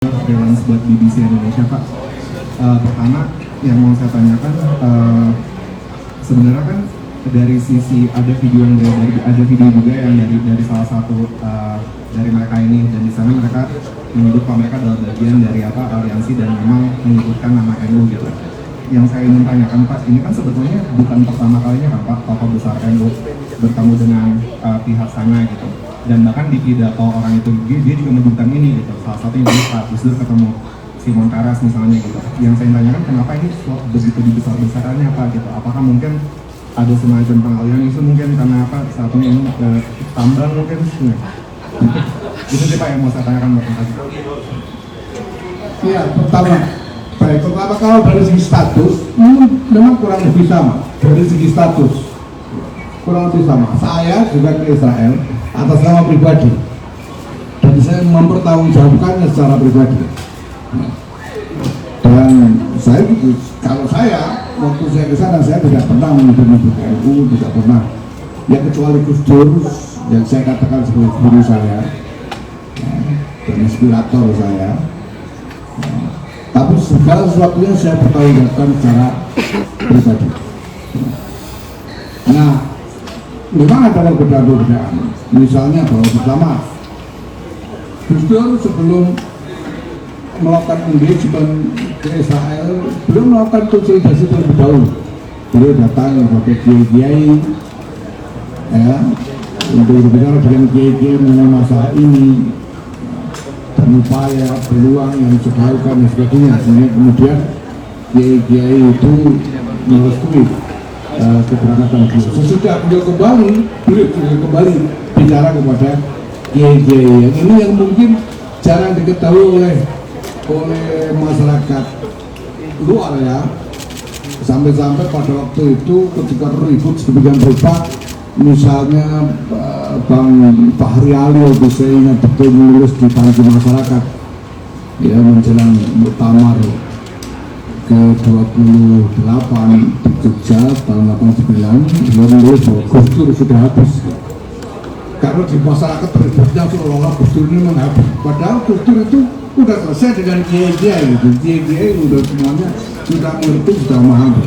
freelance buat BBC Indonesia, Pak. Pertama yang mau saya tanyakan, sebenarnya kan dari sisi ada video yang ada video juga yang dari salah satu dari mereka ini, dan di sana mereka menyebut bahwa mereka adalah bagian dari aliansi dan memang menyebutkan nama NU gitu. Yang saya ingin tanyakan, Pak, ini kan sebetulnya bukan pertama kalinya kan Pak tokoh besar NU bertemu dengan pihak sana gitu. Dan bahkan di pidato orang itu dia juga menyebutkan ini gitu. Salah satunya Pak Gus Dur ketemu Simon Karas misalnya gitu. Yang saya tanyakan, kenapa ini begitu dibesar-besarannya Pak gitu? Apakah mungkin ada semacam pengalihan isu mungkin karena apa satunya ini tambang mungkin? Itu sih Pak yang mau saya tanyakan Pak. Iya, pertama kalau dari segi status memang kurang lebih sama. Dari segi status kurang lebih sama. Saya juga ke Israel atas nama pribadi dan saya mempertanggungjawabkannya secara pribadi. Dan saya kalau saya waktu saya ke sana saya tidak pernah menyebut NU, tidak pernah. Ya kecuali Gus Dur yang saya katakan sebagai guru saya dan inspirator saya. Tapi segala sesuatunya saya pertanggungjawabkan secara pribadi. Nah, memang ada perbedaan-perbedaan. Misalnya bahwa pertama, Gus Dur sebelum melakukan engagement ke Israel, belum melakukan konsolidasi terlebih dahulu. Beliau datang sebagai kiai-kiai, ya, untuk berbicara dengan kiai-kiai mengenai masalah ini, dan upaya peluang yang bisa dilakukan dan sebagainya. Sehingga kemudian kiai-kiai itu merestui keberangkatan beliau. Sesudah beliau kembali bicara kepada kiai-kiai yang mungkin jarang diketahui oleh masyarakat luar ya. Sampai-sampai pada waktu itu ketika ribut sedemikian rupa, misalnya Bang Fahri Ali waktu saya ingat betul menulis di panji masyarakat ya menjelang muktamar ke-28 di Jogja tahun 89, dia menulis bahwa Gus Dur sudah habis. Karena di masyarakat ributnya seolah-olah Gus Dur ini menghabis, padahal Gus Dur itu udah selesai dengan kiai-kiai gitu. Kiai-kiai udah semuanya sudah mengerti, sudah memahami.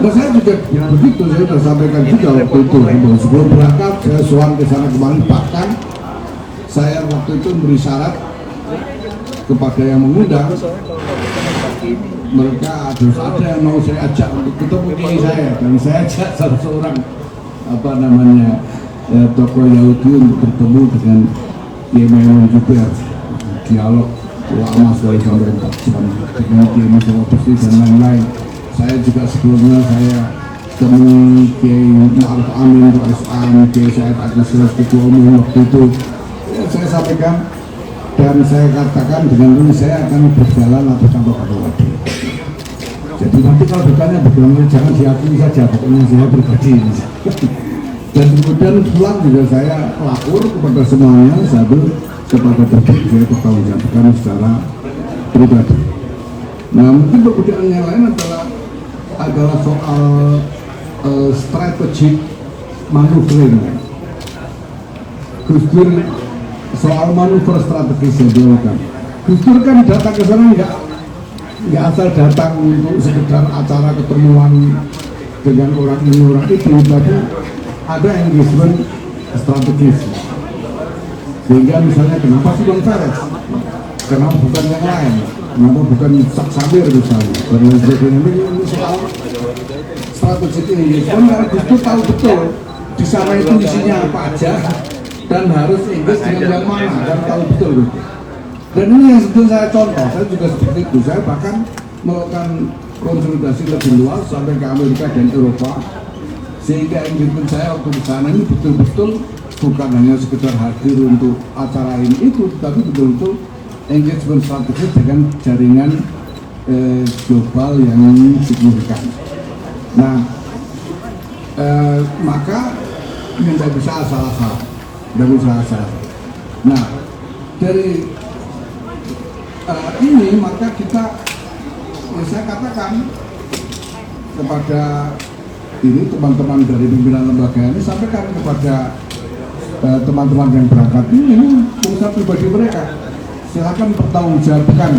Nah saya juga begitu, saya sudah sampaikan juga waktu itu bahwa sebelum berangkat saya sowan ke sana kemarin, bahkan saya waktu itu beri syarat kepada yang mengundang, mereka harus ada yang mau saya ajak untuk ketemu kiai saya, dan saya ajak salah seorang tokoh Yahudi untuk bertemu dengan Kiai Maimun Zubair, dialog lama sekali sampai 4 jam dengan Kiai Masyarakat Bersih dan lain-lain. Saya juga sebelumnya saya temui Kiai Ma'ruf Amin, Kiai Said Agus Siras Ketua Umum waktu itu. Ya, saya sampaikan dan saya katakan dengan ini saya akan berjalan atau sampai pada waktu. Jadi nanti kalau ditanya bagaimana jangan diakui saja, pokoknya saya pribadi. Dan kemudian pulang juga saya lapor kepada semuanya sambil kepada publik saya bertanggungjawabkan secara pribadi. Nah mungkin perbedaan yang lain adalah soal strategic maneuvering. Gus Dur soal manuver strategis yang dilakukan. Gus Dur kan datang ke sana nggak asal datang untuk sekedar acara ketemuan dengan orang ini orang itu, tapi ada engagement strategis. Sehingga misalnya kenapa sih Bang Fares? Kenapa bukan yang lain? Kenapa bukan Sak Sabir misalnya? Dan lain sebagainya. Ini soal strategik ini. Karena Gus Dur tahu betul di sana itu isinya apa aja dan harus engage dengan yang mana, dan tahu betul gitu. Dan ini yang sebetulnya saya contoh, saya juga seperti itu. Saya bahkan melakukan konsolidasi lebih luas sampai ke Amerika dan Eropa, sehingga engagement saya waktu di sana ini betul-betul bukan hanya sekedar hadir untuk acara ini itu, tapi betul-betul engagement strategis dengan jaringan global yang signifikan. Nah, maka ini tidak bisa asal-asal, tidak bisa asal. Nah, dari ini maka kita, ya saya katakan kepada ini teman-teman dari pimpinan lembaga ini, sampaikan kepada teman-teman yang berangkat ini urusan pribadi mereka. silakan pertanggungjawabkan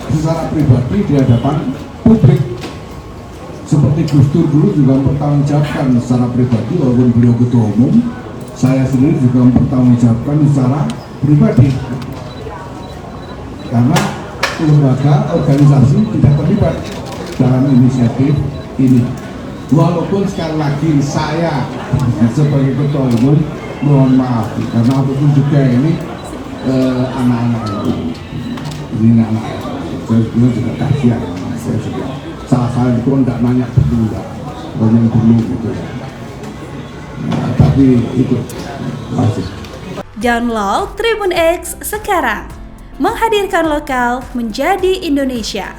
secara pribadi di hadapan publik. Seperti Gus Dur dulu juga mempertanggungjawabkan secara pribadi, walaupun beliau ketua umum, saya sendiri juga mempertanggungjawabkan secara pribadi. Karena lembaga organisasi tidak terlibat dalam inisiatif ini. Walaupun sekali lagi saya sebagai ketua umum mohon maaf, karena apapun juga ini anak-anak ini anak saya juga kasihan, saya juga salah itu kan tidak nanya dulu, banyak dulu gitu. Nah, tapi itu masih. Download Tribun X sekarang, menghadirkan lokal menjadi Indonesia.